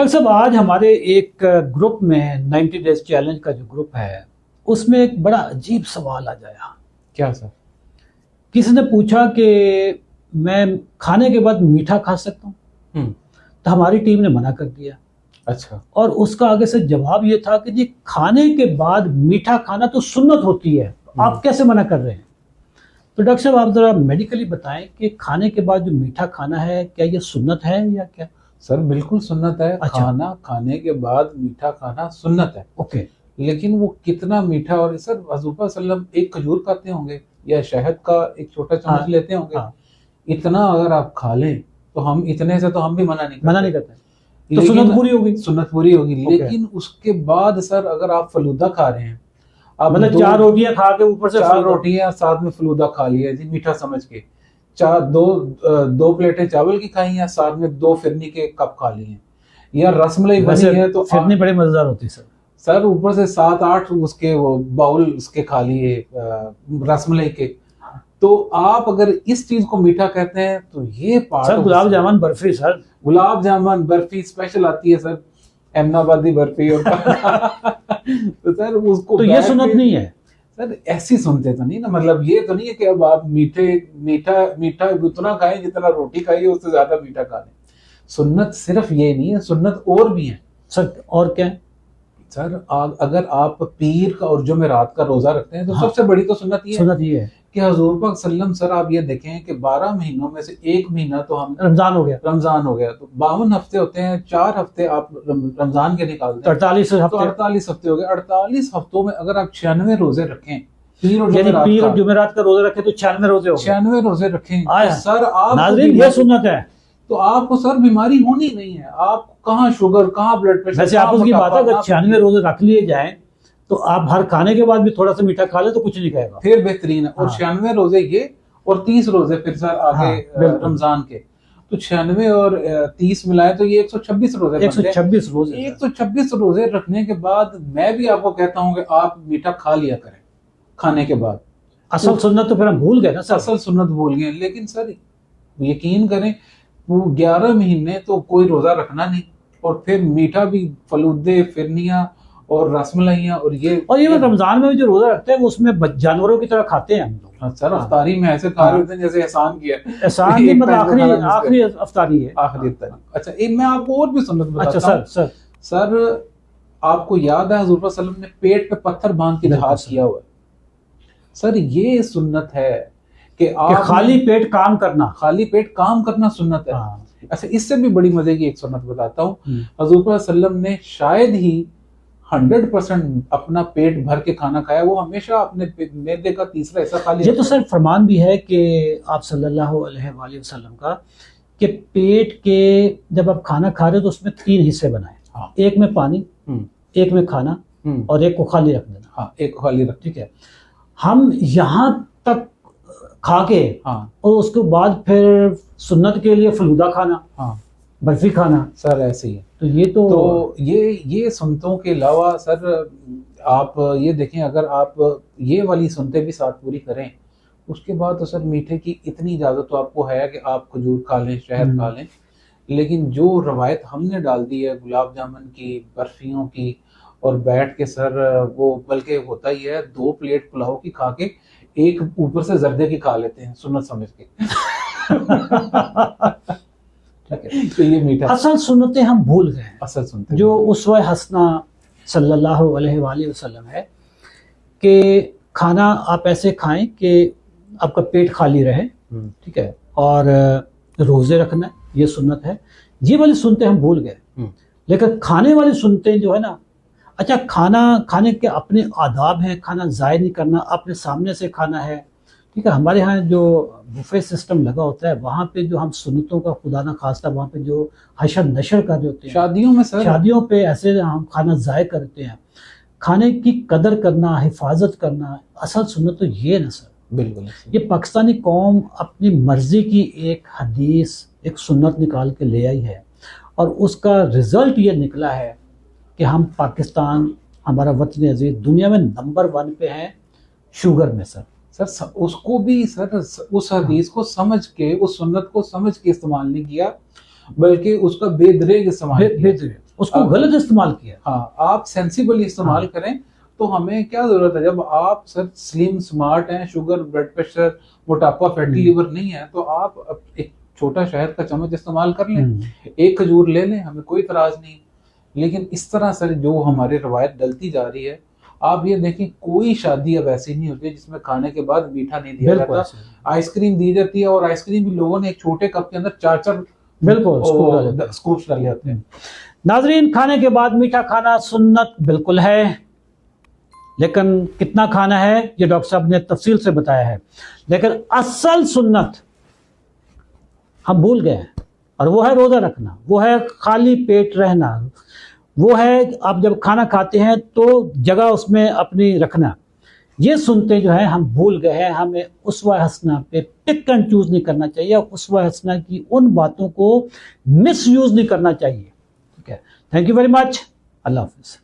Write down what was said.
Doctor صاحب آج ہمارے ایک گروپ میں 90 ڈیز چیلنج کا جو گروپ ہے اس میں ایک بڑا عجیب سوال آ جایا. کیا سر؟ کسی نے پوچھا کہ میں کھانے کے بعد میٹھا کھا سکتا ہوں؟ تو ہماری ٹیم نے منع کر دیا. اچھا. اور اس کا آگے سے جواب یہ تھا کہ جی کھانے کے بعد میٹھا کھانا تو سنت ہوتی ہے، آپ کیسے منع کر رہے ہیں؟ تو ڈاکٹر صاحب آپ ذرا میڈیکلی بتائیں کہ کھانے کے بعد جو میٹھا کھانا ہے کیا یہ سنت ہے یا کیا؟ سر بالکل سنت ہے. اچھا. کھانا کھانے کے بعد میٹھا کھانا سنت ہے. اوکے. لیکن وہ کتنا میٹھا، اور سر حضور صلی اللہ علیہ وسلم ایک کھجور کھاتے ہوں گے یا شہد کا ایک چھوٹا چمچ لیتے ہوں گے، اتنا اگر آپ کھا لیں تو ہم اتنے سے تو ہم بھی منع نہیں کرتے. تو سنت پوری ہوگی. سنت پوری ہوگی. لیکن اس کے بعد سر اگر آپ فلودہ کھا رہے ہیں، آپ مطلب 4 روٹیاں کھا کے اوپر سے 4 روٹیاں ساتھ میں فلودہ کھا لیا جی میٹھا سمجھ کے، دو پلیٹیں چاول کی کھائی ہیں، ساتھ میں 2 فرنی کے کپ کھا لیے ہیں، یا رس ملائی بنی ہے تو فرنی بڑے مزیدار ہوتی ہے سر اوپر سے 7-8 اس کے وہ باؤل اس کے کھا لیے رس ملائی کے. تو آپ اگر اس چیز کو میٹھا کہتے ہیں تو یہ سر گلاب جامن برفی، سر گلاب جامن برفی اسپیشل آتی ہے سر، احمد آبادی برفی اور تو سر اس کو تو یہ سنت نہیں ہے سر. ایسی سنتے تو نہیں نا، مطلب یہ تو نہیں ہے کہ اب آپ میٹھا اتنا کھائیں جتنا روٹی کھائیے اس سے زیادہ میٹھا کھا لیں. سنت صرف یہ نہیں ہے، سنت اور بھی ہیں سر. اور کیا سر؟ اگر آپ پیر کا اور جمعرات کا روزہ رکھتے ہیں تو سب سے بڑی تو سنت یہ ہے کہ حضور پاک صلی اللہ علیہ وسلم، سر آپ یہ دیکھیں کہ 12 مہینوں میں سے 1 مہینہ تو ہم رمضان ہو گیا تو 52 ہفتے ہوتے ہیں، 4 ہفتے آپ رمضان کے نکالتے ہیں، 48 ہفتے ہو گئے. 48 ہفتوں میں اگر آپ 96 روزے رکھیں، پیر اور جمعرات کا روزہ رکھیں تو 96 روزے ہو گئے. 96 روزے رکھیں سر. آپ ناظرین یہ سنت ہے. تو آپ کو سر بیماری ہونی نہیں ہے. آپ کہاں شوگر، کہاں بلڈ پریشر. ویسے آپ اس کی بات ہے اگر 96 روزے رکھ لیے جائیں تو آپ ہر کھانے کے بعد بھی تھوڑا سا میٹھا کھا لیں تو کچھ نہیں کہے گا، پھر بہترین ہے. اور 96 روزے یہ اور 30 روزے پھر سر آگے رمضان کے، تو 96 اور 30 ملائے تو یہ 126 روزے. 126 روزے رکھنے کے بعد میں بھی آپ کو کہتا ہوں کہ آپ میٹھا کھا لیا کریں کھانے کے بعد. اصل سنت تو پھر ہم بھول گئے نا سر. اصل سنت بھول گئے. لیکن سر یقین کریں وہ 11 مہینے تو کوئی روزہ رکھنا نہیں، اور پھر میٹھا بھی فلودے، فرنیاں اور رس ملائیاں. اور یہ رمضان میں جو روزہ رکھتے ہیں وہ اس میں جانوروں کی طرح کھاتے ہیں ہم لوگ. سر افطاری میں ایسے کھا رہے ہوتے ہیں جیسے احسان کیا ہے. احسان نہیں، مطلب آخری افطاری ہے. آخری افطاری. اچھا میں آپ کو اور بھی سنت بتاتا ہوں. اچھا سر آپ کو یاد ہے حضور صلی اللہ علیہ وسلم نے پیٹ پہ پتھر باندھ کے جہاد کیا ہوا ہے. سر یہ سنت ہے کہ آپ خالی پیٹ کام کرنا سنت ہے. اچھا اس سے بھی بڑی مزے کی ایک سنت بتاتا ہوں. حضور صلی اللہ علیہ وسلم نے شاید ہی 100% اپنا پیٹ بھر کے کھانا کھایا، وہ ہمیشہ اپنے معدے کا تیسرا حصہ کھا لیا. یہ تو سر فرمان بھی ہے کہ آپ صلی اللہ علیہ وآلہ وسلم کا کہ پیٹ کے جب آپ کھانا کھا رہے تو اس میں 3 حصے بنائیں. ایک میں پانی، ایک میں کھانا، اور ایک کو خالی رکھ دینا. ایک کو خالی رکھ. ٹھیک ہے. ہم یہاں تک کھا کے اور اس کے بعد پھر سنت کے لیے فلودہ کھانا، برفی کھانا. سر ایسے ہی ہے. تو یہ سنتوں کے علاوہ سر آپ یہ دیکھیں، اگر آپ یہ والی سنتیں بھی ساتھ پوری کریں اس کے بعد تو سر میٹھے کی اتنی اجازت تو آپ کو ہے کہ آپ کھجور کھا لیں، شہد کھا لیں. لیکن جو روایت ہم نے ڈال دی ہے گلاب جامن کی، برفیوں کی، اور بیٹھ کے سر وہ بلکہ ہوتا ہی ہے 2 پلیٹ پلاؤ کی کھا کے ایک اوپر سے زردے کی کھا لیتے ہیں سنت سمجھ کے. تو یہ میٹھا اصل سنتیں ہم بھول گئے. اصل سنتیں جو اسوہ حسنہ صلی اللہ علیہ وآلہ وسلم ہے کہ کھانا آپ ایسے کھائیں کہ آپ کا پیٹ خالی رہے. ٹھیک ہے. اور روزے رکھنا یہ سنت ہے. یہ والی سنتیں ہم بھول گئے. لیکن کھانے والی سنتیں جو ہے نا، اچھا کھانے کے اپنے آداب ہیں، کھانا ضائع نہیں کرنا، اپنے سامنے سے کھانا ہے. ٹھیک ہے. ہمارے ہاں جو بفے سسٹم لگا ہوتا ہے وہاں پہ جو ہم سنتوں کا خدا نہ خواستہ وہاں پہ جو حشر نشر کر رہے ہوتے ہیں شادیوں پہ ایسے ہم کھانا ضائع کرتے ہیں. کھانے کی قدر کرنا، حفاظت کرنا، اصل سنت تو یہ نا سر. بالکل. یہ پاکستانی قوم اپنی مرضی کی ایک حدیث، ایک سنت نکال کے لے آئی ہے، اور اس کا رزلٹ یہ نکلا ہے کہ ہم پاکستان، ہمارا وطن عزیز دنیا میں نمبر 1 پہ ہیں شوگر میں. سر اس کو بھی سر اس حدیث کو سمجھ کے، اس سنت کو سمجھ کے استعمال نہیں کیا، بلکہ اس کا بے دریغ استعمال کیا. اس کو غلط استعمال کیا. ہاں آپ سینسیبلی استعمال کریں. تو ہمیں کیا ضرورت ہے جب آپ سر سلیم سمارٹ ہیں, شوگر, بلڈ پریشر, موٹاپا, فیٹی لیور نہیں ہے, تو آپ ایک چھوٹا شہد کا چمچ استعمال کر لیں, ایک کھجور لے لیں, ہمیں کوئی اعتراض نہیں. لیکن اس طرح سر جو ہماری روایت ڈلتی جا رہی ہے, آپ یہ دیکھیں کوئی شادی اب ایسی نہیں ہوتی جس میں کھانے کے بعد میٹھا نہیں دیا جاتا. آئس کریم دی جاتی ہے, اور آئس کریم بھی لوگوں نے ایک چھوٹے کپ کے اندر 4 بالکل اسکوپس ڈالے ہوتے ہیں. ناظرین, کھانے کے بعد میٹھا کھانا سنت بالکل ہے, لیکن کتنا کھانا ہے یہ ڈاکٹر صاحب نے تفصیل سے بتایا ہے. لیکن اصل سنت ہم بھول گئے ہیں, اور وہ ہے روزہ رکھنا, وہ ہے خالی پیٹ رہنا, وہ ہے آپ جب کھانا کھاتے ہیں تو جگہ اس میں اپنی رکھنا. یہ سنتے جو ہے ہم بھول گئے ہیں. ہمیں اسوہ حسنہ پہ پک اینڈ چوز نہیں کرنا چاہیے, اسوہ حسنہ کی ان باتوں کو مس یوز نہیں کرنا چاہیے. ٹھیک ہے, تھینک یو ویری مچ, اللہ حافظ.